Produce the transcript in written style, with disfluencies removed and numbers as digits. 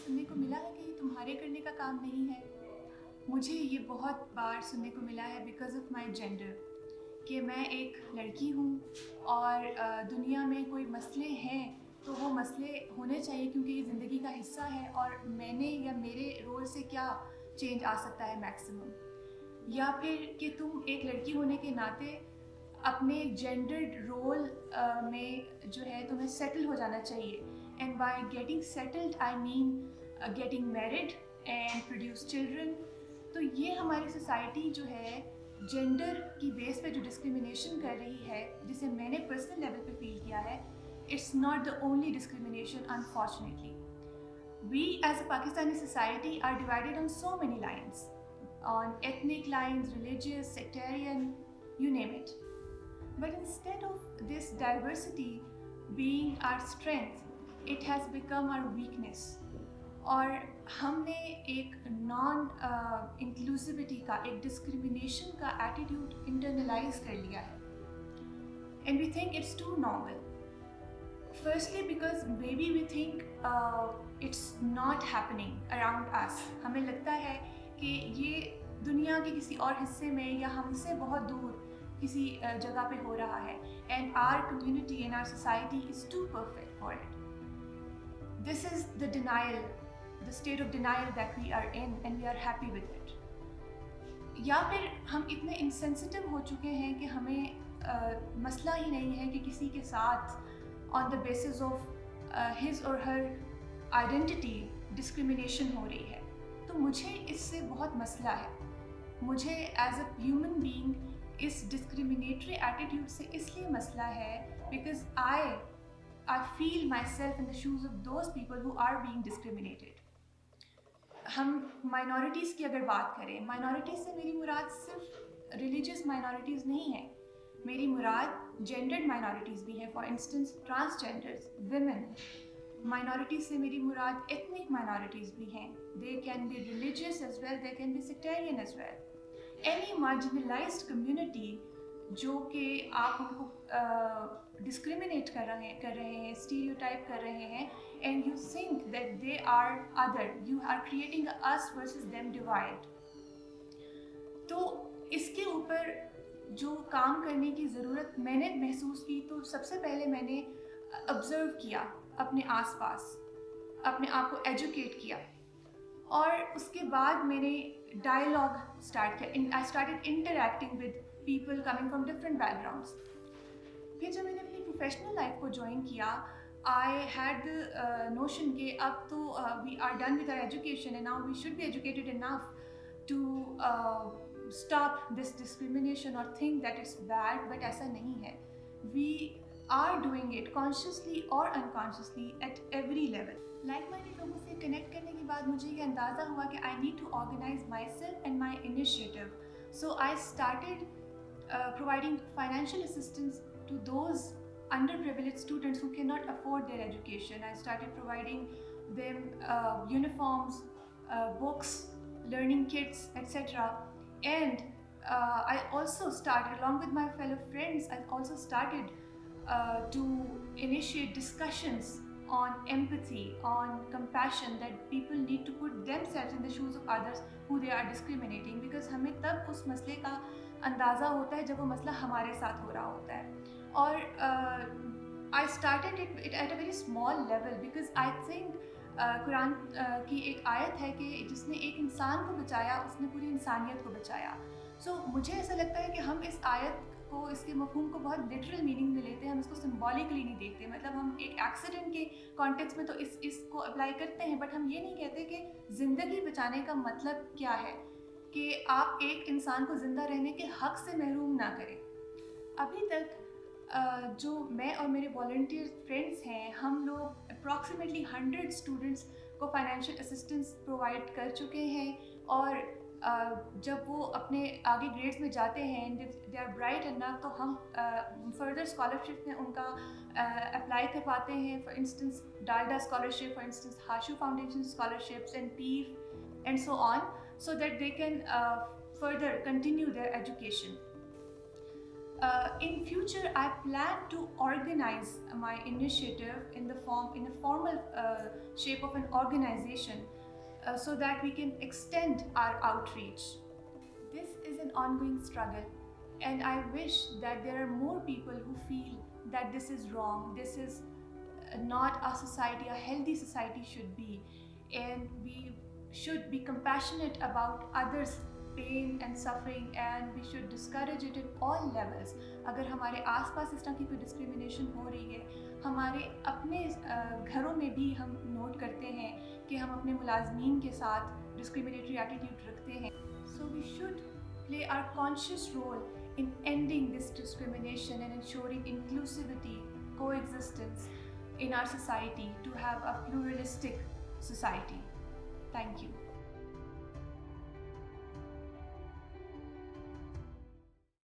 सुनने को मिला है कि ये तुम्हारे करने का काम नहीं है। मुझे ये बहुत बार सुनने को मिला है बिकॉज ऑफ माई जेंडर, कि मैं एक लड़की हूँ और दुनिया में कोई मसले हैं तो वो मसले होने चाहिए क्योंकि ये ज़िंदगी का हिस्सा है और मैंने या मेरे रोल से क्या चेंज आ सकता है मैक्सिमम। या फिर कि तुम एक लड़की होने के नाते अपने जेंडर्ड रोल में जो है तुम्हें सेटल हो जाना चाहिए। And by getting settled I mean getting married and produce children. तो ये हमारी सोसाइटी जो है जेंडर की बेस पे जो डिस्क्रिमिनेशन कर रही है, जिसे मैंने पर्सनल लेवल पे फील किया है, it's not the only discrimination unfortunately. We as a Pakistani society are divided on so many lines, on ethnic lines, religious, sectarian, you name it. But instead of this diversity being our strength, it has become our weakness. और हमने एक non inclusivity का, एक discrimination का attitude internalise कर लिया है and we think it's too normal. Firstly, because maybe we think it's not happening around us. हमें लगता है कि ये दुनिया के किसी और हिस्से में या हमसे बहुत दूर किसी जगह पे हो रहा है and our community and our society is too perfect for it. This is the denial, the state of denial that we are in and we are happy with it. या फिर हम इतने insensitive हो चुके हैं कि हमें मसला ही नहीं है कि किसी के साथ on the basis of his or her identity discrimination हो रही है। तो मुझे इससे बहुत मसला है। मुझे as a human being इस discriminatory attitude से इसलिए मसला है because I feel myself in the shoes of those people who are being discriminated. हम minorities की अगर बात करें, minorities से मेरी मुराद सिर्फ religious minorities नहीं है, मेरी मुराद जेंडर्ड माइनॉरिटीज़ भी हैं। For instance transgenders, women. Minorities से मेरी मुराद एथनिक माइनॉरिटीज़ भी हैं। They can be religious as well, they can be sectarian as well. Any marginalised community जो कि आप उनको डिस्क्रिमिनेट कर रहे हैं, स्टीरियोटाइप कर रहे हैं, and you think that they are other, you are creating us versus them divide. तो इसके ऊपर जो काम करने की ज़रूरत मैंने महसूस की, तो सबसे पहले मैंने ऑब्ज़र्व किया अपने आसपास, अपने आप को एजुकेट किया और उसके बाद मैंने डायलॉग स्टार्ट किया। I started interacting with people coming from different backgrounds. फिर जब मैंने अपनी प्रोफेशनल लाइफ को ज्वाइन किया, आई हैड द नोशन कि अब तो we are done with our education and now we should be educated enough to stop this discrimination or think that it's bad, but ऐसा नहीं है। We are doing it consciously or unconsciously at every level. Like-minded लोगों से connect करने के बाद मुझे ये अंदाज़ा हुआ कि I need to organize myself and my initiative. So I started providing financial assistance to those underprivileged students who cannot afford their education. I started providing them uniforms, books, learning kits, etc. And I also started, along with my fellow friends, I also started to initiate discussions on empathy, on compassion, that people need to put themselves in the shoes of others who they are discriminating, because हमें तब उस मसले का अंदाज़ा होता है जब वो मसला हमारे साथ हो रहा होता है। और I started it at a very small level because I think Quran की एक आयत है कि जिसने एक इंसान को बचाया उसने पूरी इंसानियत को बचाया। सो मुझे ऐसा लगता है कि हम इस आयत को, इसके मफहूम को बहुत लिटरल मीनिंग में लेते हैं, हम इसको सिंबॉलिकली नहीं देखते। मतलब हम एक एक्सीडेंट के कॉन्टेक्स्ट में तो इसको अप्लाई करते हैं, बट हम ये नहीं कहते कि ज़िंदगी बचाने का मतलब क्या है, कि आप एक इंसान को ज़िंदा रहने के हक़ से महरूम ना करें। अभी तक जो मैं और मेरे वॉलंटियर फ्रेंड्स हैं, हम लोग अप्रॉक्सीमेटली 100 स्टूडेंट्स को फाइनेंशियल असिस्टेंस प्रोवाइड कर चुके हैं। और जब वो अपने आगे ग्रेड्स में जाते हैं, दे आर ब्राइट इनफ, तो हम फर्दर स्कॉलरशिप में उनका अप्लाई करवाते हैं। For instance Dalda scholarship, for instance Hashoo foundation scholarships and PEEF and so on, so that they can further continue their education. In future, I plan to organize my initiative in a formal shape of an organization, so that we can extend our outreach. This is an ongoing struggle, and I wish that there are more people who feel that this is wrong, this is not a society, a healthy society should be, and we should be compassionate about others' pain and suffering, and we should discourage it in all levels. अगर हमारे आसपास इस तरह की कोई discrimination हो रही है, हमारे अपने घरों में भी हम नोट करते हैं कि हम अपने मुलाजमीन के साथ डिस्क्रिमिनेटरी एटीट्यूड रखते हैं. So we should play our conscious role in ending this discrimination and ensuring inclusivity, coexistence in our society to have a pluralistic society. Thank you.